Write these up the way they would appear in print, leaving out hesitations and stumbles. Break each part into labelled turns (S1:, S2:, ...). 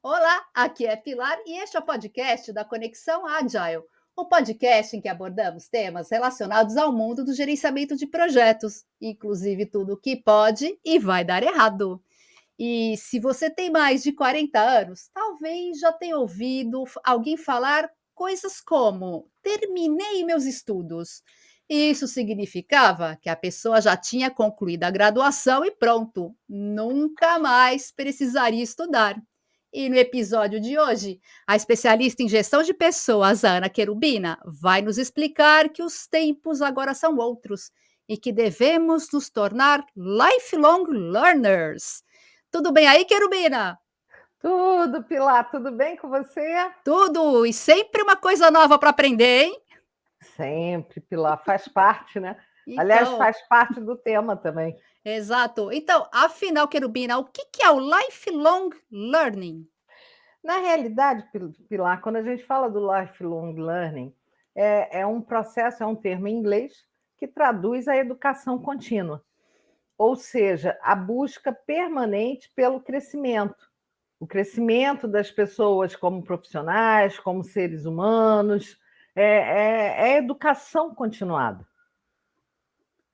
S1: Olá, aqui é Pilar e este é o podcast da Conexão Agile, um podcast em que abordamos temas relacionados ao mundo do gerenciamento de projetos, inclusive tudo o que pode e vai dar errado. E se você tem mais de 40 anos, talvez já tenha ouvido alguém falar coisas como: terminei meus estudos. Isso significava que a pessoa já tinha concluído a graduação e pronto, nunca mais precisaria estudar. E no episódio de hoje, a especialista em gestão de pessoas, a Ana Querubina, vai nos explicar que os tempos agora são outros e que devemos nos tornar lifelong learners. Tudo bem aí, Querubina?
S2: Tudo, Pilar, tudo bem com você?
S1: Tudo! E sempre uma coisa nova para aprender, hein?
S2: Sempre, Pilar, faz parte, né? Aliás,
S1: Então,
S2: faz parte do tema também.
S1: exato. Então, afinal, Querubina, o que é o lifelong learning?
S2: Na realidade, Pilar, quando a gente fala do lifelong learning, é um processo, é um termo em inglês que traduz a educação contínua, ou seja, a busca permanente pelo crescimento. O crescimento das pessoas como profissionais, como seres humanos, é educação continuada.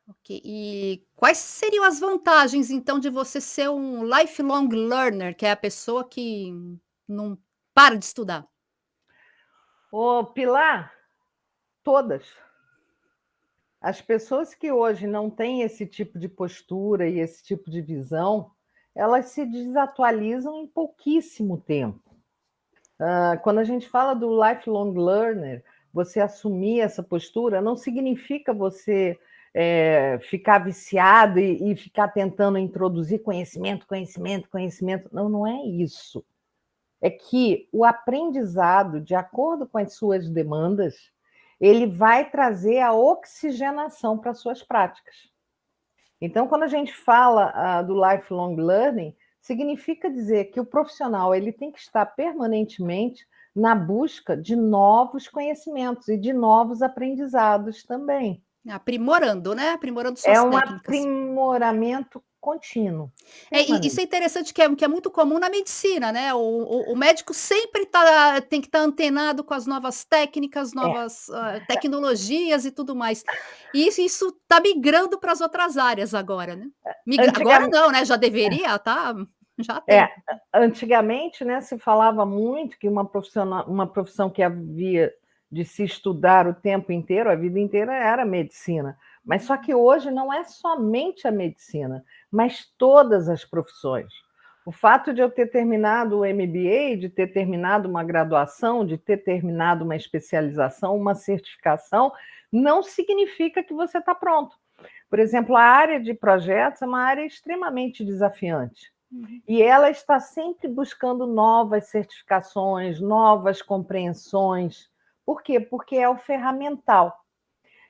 S1: Ok. E quais seriam as vantagens, então, de você ser um lifelong learner, que é a pessoa que não para de estudar?
S2: Ô, Pilar, todas. As pessoas que hoje não têm esse tipo de postura e esse tipo de visão, elas se desatualizam em pouquíssimo tempo. Quando a gente fala do lifelong learner, você assumir essa postura não significa você ficar viciado e ficar tentando introduzir conhecimento, conhecimento, conhecimento. Não, não é isso. É que o aprendizado, de acordo com as suas demandas, ele vai trazer a oxigenação para as suas práticas. Então, quando a gente fala do lifelong learning, significa dizer que o profissional ele tem que estar permanentemente na busca de novos conhecimentos e de novos aprendizados também.
S1: Aprimorando, né? Aprimorando
S2: É
S1: suas
S2: um
S1: técnicas.
S2: aprimoramento contínuo,
S1: Isso é
S2: permanente.
S1: interessante, que é muito comum na medicina, né? O médico sempre tem que estar antenado com as novas técnicas,
S2: É,
S1: novas tecnologias e tudo mais. E isso está migrando para as outras áreas agora, né? Agora
S2: antigamente,
S1: não, né? Já deveria, tá? Já há
S2: é,
S1: tempo.
S2: antigamente, né, se falava muito que uma profissão que havia de se estudar o tempo inteiro, a vida inteira, era a medicina. Mas só que hoje não é somente a medicina, mas todas as profissões. O fato de eu ter terminado o MBA, de ter terminado uma graduação, de ter terminado uma especialização, uma certificação, não significa que você está pronto. Por exemplo, a área de projetos é uma área extremamente desafiante.
S1: Uhum.
S2: E ela está sempre buscando novas certificações, novas compreensões. Por quê? Porque é o ferramental.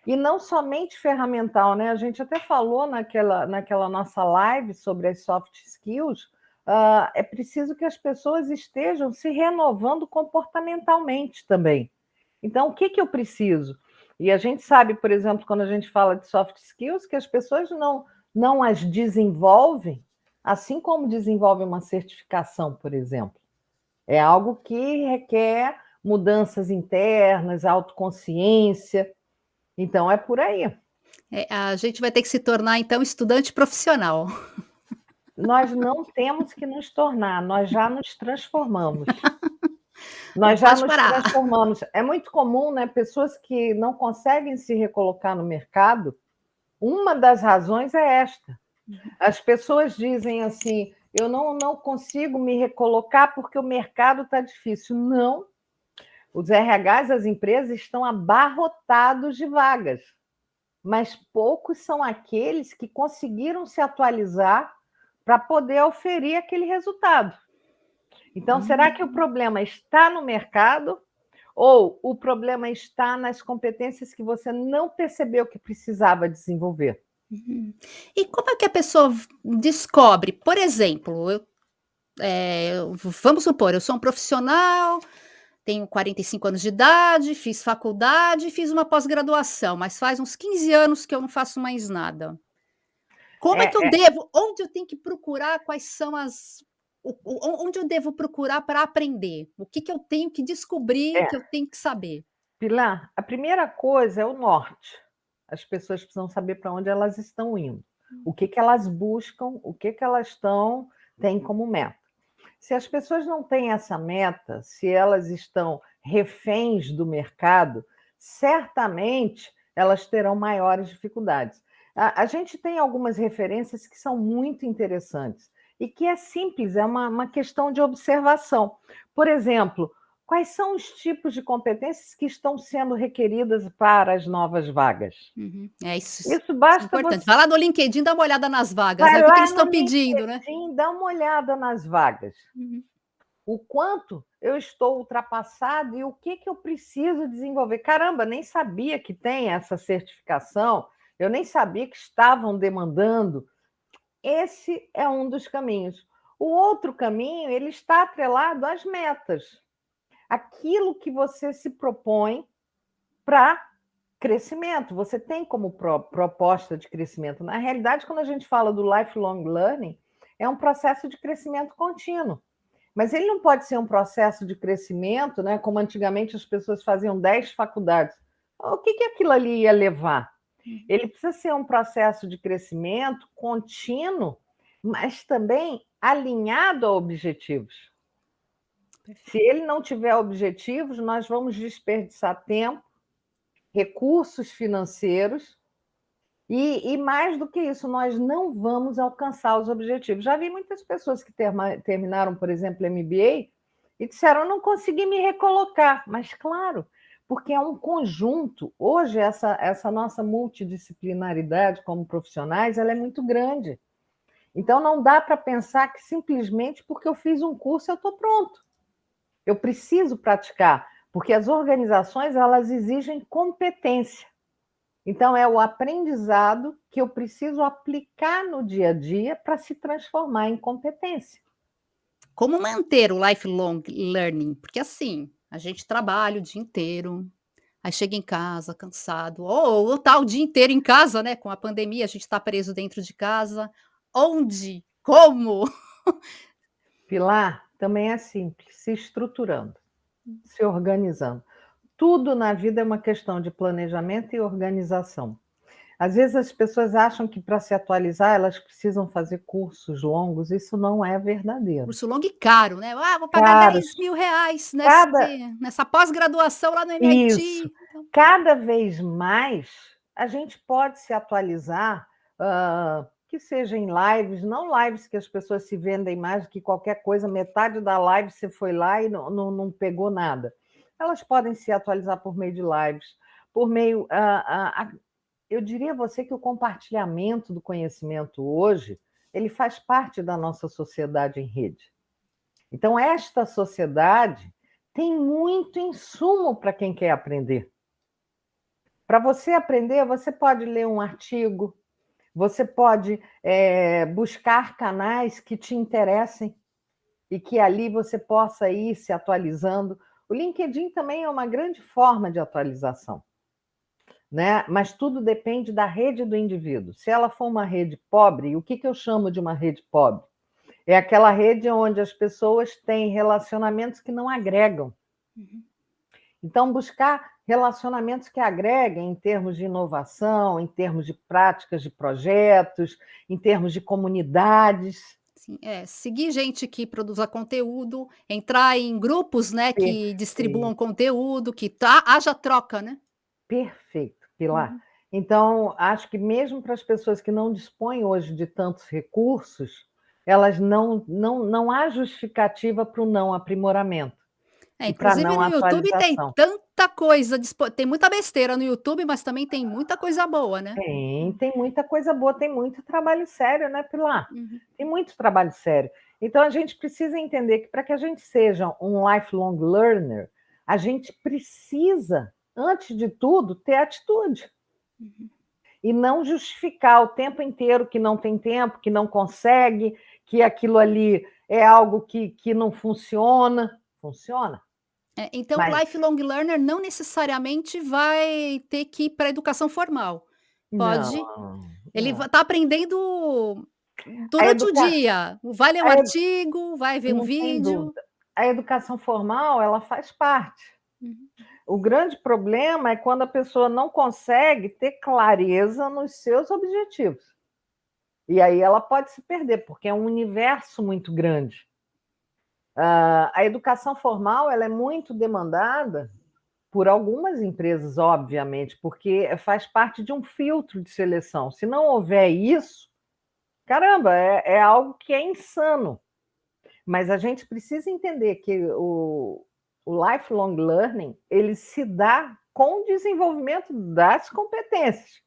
S2: E não somente ferramental, né? A gente até falou naquela nossa live sobre as soft skills. É preciso que as pessoas estejam se renovando comportamentalmente também. Então, o que, que eu preciso? E a gente sabe, por exemplo, quando a gente fala de soft skills, que as pessoas não as desenvolvem assim como desenvolve uma certificação, por exemplo. É algo que requer mudanças internas, autoconsciência. Então, é por aí.
S1: A gente vai ter que se tornar, então, estudante profissional.
S2: Nós não temos que nos tornar, nós já nos transformamos.
S1: Não
S2: Nós já
S1: pode
S2: nos
S1: parar.
S2: transformamos. É muito comum, né? Pessoas que não conseguem se recolocar no mercado, uma das razões é esta. As pessoas dizem assim: eu não consigo me recolocar porque o mercado está difícil. Não, os RHs das empresas estão abarrotados de vagas, mas poucos são aqueles que conseguiram se atualizar para poder oferir aquele resultado. Então, será que o
S1: Hum.
S2: problema está no mercado ou o problema está nas competências que você não percebeu que precisava desenvolver?
S1: Uhum. E como é que a pessoa descobre? Por exemplo, vamos supor, eu sou um profissional, tenho 45 anos de idade, fiz faculdade, fiz uma pós-graduação, mas faz uns 15 anos que eu não faço mais nada. Como é que eu
S2: É,
S1: devo onde eu tenho que procurar, quais são as onde eu devo procurar para aprender? O que que eu tenho que descobrir,
S2: É,
S1: que eu tenho que saber?
S2: Pilar, a primeira coisa é o norte. As pessoas precisam saber para onde elas estão indo, o que que elas buscam, o que que elas têm como meta. Se as pessoas não têm essa meta, se elas estão reféns do mercado, certamente elas terão maiores dificuldades. A gente tem algumas referências que são muito interessantes e que é simples, é uma questão de observação. Por exemplo, quais são os tipos de competências que estão sendo requeridas para as novas vagas?
S1: Uhum. É
S2: Isso
S1: isso é
S2: basta
S1: importante.
S2: você
S1: Vai lá no LinkedIn, dá uma olhada nas vagas,
S2: vai
S1: né, o que que
S2: lá
S1: eles
S2: no
S1: estão pedindo, né?
S2: LinkedIn, dá uma olhada nas vagas.
S1: Uhum.
S2: O quanto eu estou ultrapassado e o que que eu preciso desenvolver. Caramba, nem sabia que tem essa certificação, eu nem sabia que estavam demandando. Esse é um dos caminhos. O outro caminho, ele está atrelado às metas. Aquilo que você se propõe para crescimento. Você tem como proposta de crescimento. Na realidade, quando a gente fala do lifelong learning, é um processo de crescimento contínuo. Mas ele não pode ser um processo de crescimento, né? Como antigamente as pessoas faziam 10 faculdades. O que que aquilo ali ia levar? Ele precisa ser um processo de crescimento contínuo, mas também alinhado a objetivos. Se ele não tiver objetivos, nós vamos desperdiçar tempo, recursos financeiros e mais do que isso, nós não vamos alcançar os objetivos. Já vi muitas pessoas que terminaram, por exemplo, MBA e disseram: não consegui me recolocar. Mas, claro, porque é um conjunto. Hoje, essa nossa multidisciplinaridade como profissionais ela é muito grande. Então, não dá para pensar que simplesmente porque eu fiz um curso eu estou pronto. Eu preciso praticar, porque as organizações elas exigem competência. Então, é o aprendizado que eu preciso aplicar no dia a dia para se transformar em competência.
S1: Como manter o lifelong learning? Porque, assim, a gente trabalha o dia inteiro, aí chega em casa cansado, ou tá o dia inteiro em casa, né, com a pandemia, a gente está preso dentro de casa. Onde? Como?
S2: Pilar também é simples, se estruturando, se organizando. Tudo na vida é uma questão de planejamento e organização. Às vezes as pessoas acham que para se atualizar elas precisam fazer cursos longos, isso não é verdadeiro.
S1: Curso longo e caro, né. "Ah, vou pagar
S2: Caros,
S1: R$ 10.000
S2: cada
S1: nessa pós-graduação lá no
S2: isso,
S1: MIT". Então,
S2: cada vez mais a gente pode se atualizar, que seja em lives, não lives que as pessoas se vendem mais do que qualquer coisa, metade da live você foi lá e não pegou nada. Elas podem se atualizar por meio de lives, por meio, eu diria a você que o compartilhamento do conhecimento hoje, ele faz parte da nossa sociedade em rede. Então, esta sociedade tem muito insumo para quem quer aprender. Para você aprender, você pode ler um artigo, você pode buscar canais que te interessem e que ali você possa ir se atualizando. O LinkedIn também é uma grande forma de atualização, né? Mas tudo depende da rede do indivíduo. Se ela for uma rede pobre, o que eu chamo de uma rede pobre? É aquela rede onde as pessoas têm relacionamentos que não agregam.
S1: uhum.
S2: Então, buscar relacionamentos que agreguem em termos de inovação, em termos de práticas de projetos, em termos de comunidades.
S1: Sim, seguir gente que produza conteúdo, entrar em grupos, né, que distribuam
S2: Perfeito,
S1: conteúdo, que haja troca, né.
S2: perfeito, Pilar.
S1: Uhum.
S2: Então, acho que mesmo para as pessoas que não dispõem hoje de tantos recursos, elas não há justificativa para o não aprimoramento e para a
S1: Inclusive
S2: não
S1: no YouTube tem
S2: atualização.
S1: tanta coisa tem muita besteira no YouTube, mas também tem muita coisa boa, né.
S2: Tem muita coisa boa, tem muito trabalho sério, né, Pilar?
S1: Uhum.
S2: Tem muito trabalho sério. Então, a gente precisa entender que para que a gente seja um lifelong learner, a gente precisa, antes de tudo, ter atitude.
S1: Uhum.
S2: E não justificar o tempo inteiro que não tem tempo, que não consegue, que aquilo ali é algo que não funciona. Funciona,
S1: Então o
S2: mas
S1: lifelong learner não necessariamente vai ter que ir pra educação formal. Pode
S2: não,
S1: ele
S2: não.
S1: tá aprendendo
S2: A
S1: Durante o
S2: educa
S1: dia, vai ler um
S2: a e
S1: artigo, vai ver um
S2: Não tem
S1: vídeo.
S2: dúvida. A educação formal, ela faz parte.
S1: Uhum.
S2: O grande problema é quando a pessoa não consegue ter clareza nos seus objetivos. E aí ela pode se perder, porque é um universo muito grande. A educação formal, ela é muito demandada por algumas empresas, obviamente, porque faz parte de um filtro de seleção. Se não houver isso, caramba, é algo que é insano. Mas a gente precisa entender que o lifelong learning, ele se dá com o desenvolvimento das competências.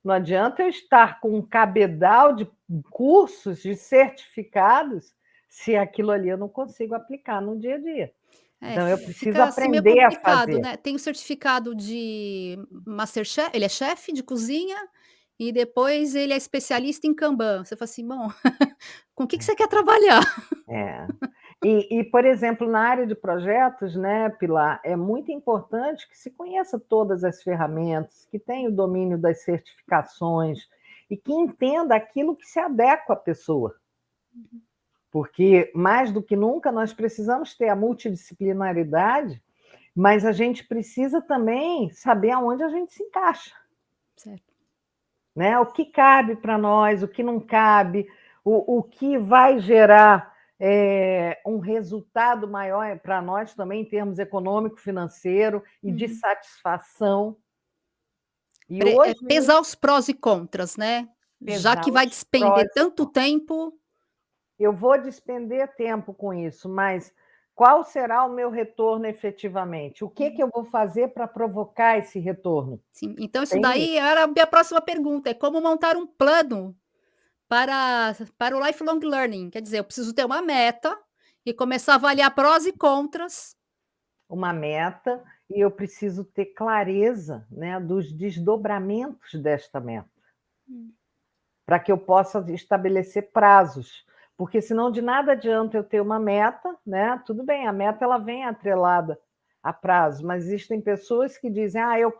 S2: Não adianta eu estar com um cabedal de cursos, de certificados, se aquilo ali eu não consigo aplicar no dia a dia.
S1: É,
S2: Então eu preciso
S1: fica assim meio
S2: aprender a
S1: complicado,
S2: fazer.
S1: né. Tem o certificado de masterchef, ele é chefe de cozinha, e depois ele é especialista em Kanban. Você fala assim: "Bom, com o que você quer trabalhar?".
S2: É. Por exemplo, na área de projetos, né, Pilar, é muito importante que se conheça todas as ferramentas, que tenha o domínio das certificações e que entenda aquilo que se adequa à pessoa. Porque, mais do que nunca, nós precisamos ter a multidisciplinaridade, mas a gente precisa também saber aonde a gente se encaixa.
S1: Certo.
S2: Né? O que cabe para nós, o que não cabe, o que vai gerar um resultado maior para nós também, em termos econômico, financeiro e de
S1: Uhum.
S2: satisfação. E hoje,
S1: Pesar os prós e contras, né. Já
S2: pesar
S1: que vai
S2: os prós
S1: despender
S2: e
S1: tanto
S2: contras.
S1: tempo.
S2: Eu vou despender tempo com isso, mas qual será o meu retorno efetivamente? O que eu vou fazer para provocar esse retorno?
S1: Sim, então isso
S2: Tem isso.
S1: daí era a minha próxima pergunta, é como montar um plano para o lifelong learning. Quer dizer, eu preciso ter uma meta e começar a avaliar prós e contras.
S2: Uma meta e eu preciso ter clareza, né, dos desdobramentos desta meta,
S1: Hum.
S2: para que eu possa estabelecer prazos, porque senão de nada adianta eu ter uma meta, né? Tudo bem, a meta ela vem atrelada a prazo, mas existem pessoas que dizem: "Ah, eu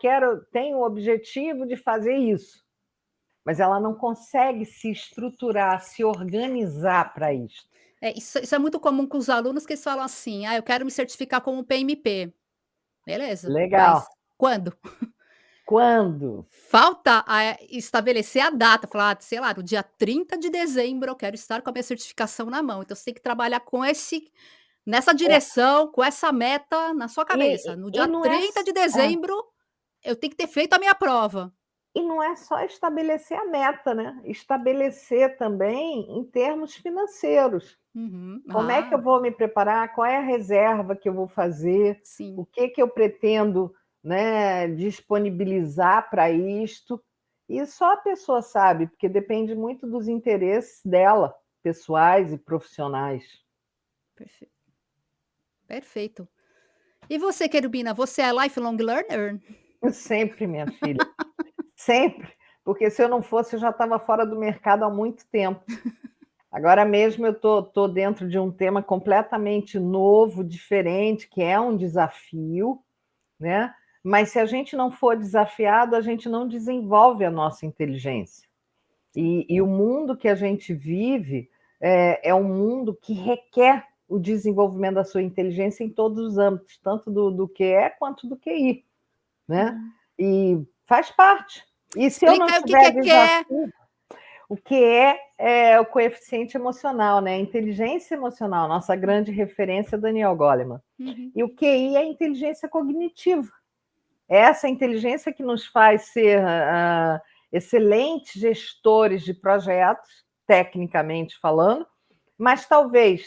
S2: tenho o objetivo de fazer isso", mas ela não consegue se estruturar, se organizar para isso.
S1: Isso é muito comum com os alunos que eles falam assim: "Ah, eu quero me certificar como PMP". Beleza,
S2: Legal.
S1: mas quando?
S2: Quando?
S1: Falta estabelecer a data, falar: "Ah, sei lá, no dia 30 de dezembro eu quero estar com a minha certificação na mão". Então você tem que trabalhar com nessa
S2: É,
S1: direção, com essa meta na sua cabeça. No
S2: e
S1: dia
S2: não é,
S1: 30 de dezembro eu tenho que ter feito a minha prova.
S2: e não é só estabelecer a meta, né? Estabelecer também em termos financeiros.
S1: Uhum.
S2: Como é que eu
S1: Ah,
S2: vou me preparar? Qual é a reserva que eu vou fazer?
S1: sim.
S2: O que eu pretendo, né, disponibilizar para isto? E só a pessoa sabe, porque depende muito dos interesses dela, pessoais e profissionais.
S1: Perfeito, perfeito. E você, Querubina, você é lifelong learner?
S2: Sempre, minha filha, sempre. Porque se eu não fosse, eu já estava fora do mercado há muito tempo. Agora mesmo eu tô dentro de um tema completamente novo, diferente, que é um desafio, né? Mas se a gente não for desafiado, a gente não desenvolve a nossa inteligência. E o mundo que a gente vive é um mundo que requer o desenvolvimento da sua inteligência em todos os âmbitos, tanto do QE quanto do QI, né?
S1: Hum.
S2: E faz parte. E se eu não
S1: Explica aí o
S2: tiver
S1: que é.
S2: desafio, o que é o coeficiente emocional, né? A inteligência emocional, nossa grande referência é Daniel Goleman.
S1: Uhum.
S2: E o QI é a inteligência cognitiva. É essa inteligência que nos faz ser excelentes gestores de projetos, tecnicamente falando, mas talvez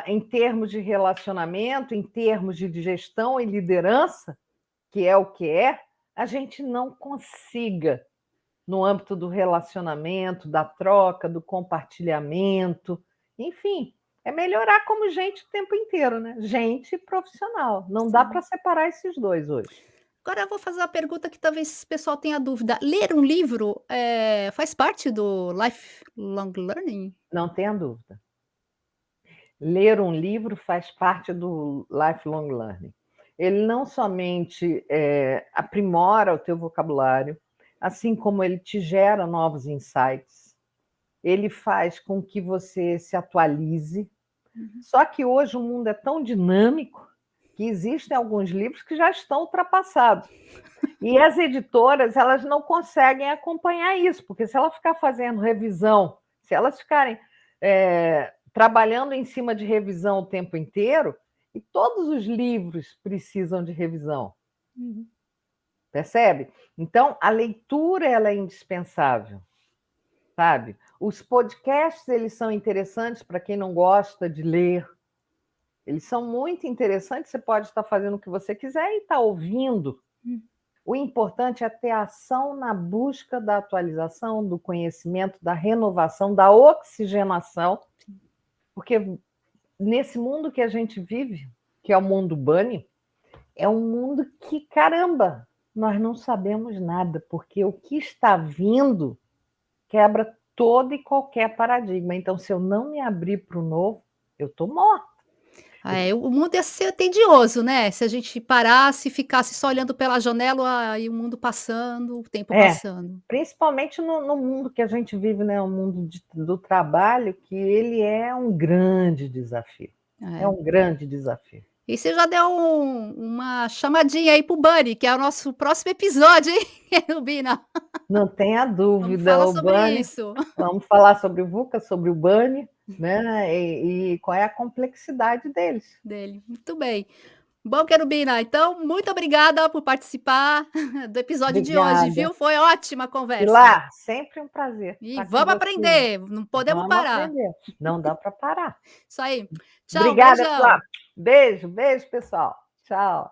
S2: em termos de relacionamento, em termos de gestão e liderança, que é o que a gente não consiga no âmbito do relacionamento, da troca, do compartilhamento, enfim, é melhorar como gente o tempo inteiro, né? Gente profissional. Não dá para
S1: Sim.
S2: separar esses dois hoje.
S1: Agora eu vou fazer uma pergunta que talvez o pessoal tenha dúvida. Ler um livro, faz parte do lifelong learning?
S2: Não tenha dúvida. Ler um livro faz parte do lifelong learning. Ele não somente aprimora o teu vocabulário, assim como ele te gera novos insights, ele faz com que você se atualize. Só que hoje o mundo é tão dinâmico que existem alguns livros que já estão ultrapassados. E as editoras, elas não conseguem acompanhar isso, porque se ela ficar fazendo revisão, se elas ficarem trabalhando em cima de revisão o tempo inteiro, e todos os livros precisam de revisão. Percebe? Então, a leitura ela é indispensável, sabe? Os podcasts, eles são interessantes para quem não gosta de ler. Eles são muito interessantes, você pode estar fazendo o que você quiser e estar ouvindo. O importante é ter ação na busca da atualização, do conhecimento, da renovação, da oxigenação, porque nesse mundo que a gente vive, que é o mundo bunny, é um mundo que, caramba, nós não sabemos nada, porque o que está vindo quebra todo e qualquer paradigma. Então, se eu não me abrir para o novo, eu estou morta.
S1: O mundo ia ser tedioso, né? Se a gente parasse e ficasse só olhando pela janela e o mundo passando, o tempo passando.
S2: Principalmente no mundo que a gente vive, né? O mundo do trabalho, que ele é um grande desafio. É um grande desafio.
S1: E você já deu uma chamadinha aí pro Bunny, que é o nosso próximo episódio, hein, Rubina?
S2: Não tenha dúvida,
S1: Vamos falar
S2: o
S1: sobre
S2: Bunny.
S1: isso.
S2: Vamos falar sobre o VUCA, sobre o Bunny, né? E qual é a complexidade deles.
S1: Dele. Muito bem. Bom, Querubina, então, muito obrigada por participar do episódio de hoje, viu? Foi ótima a conversa.
S2: Pilar, sempre um prazer.
S1: E vamos aprender, não podemos parar.
S2: Aprender. Não dá para parar.
S1: Isso aí. Tchau,
S2: Obrigada,
S1: beijão.
S2: Pilar. Beijo, pessoal. Tchau.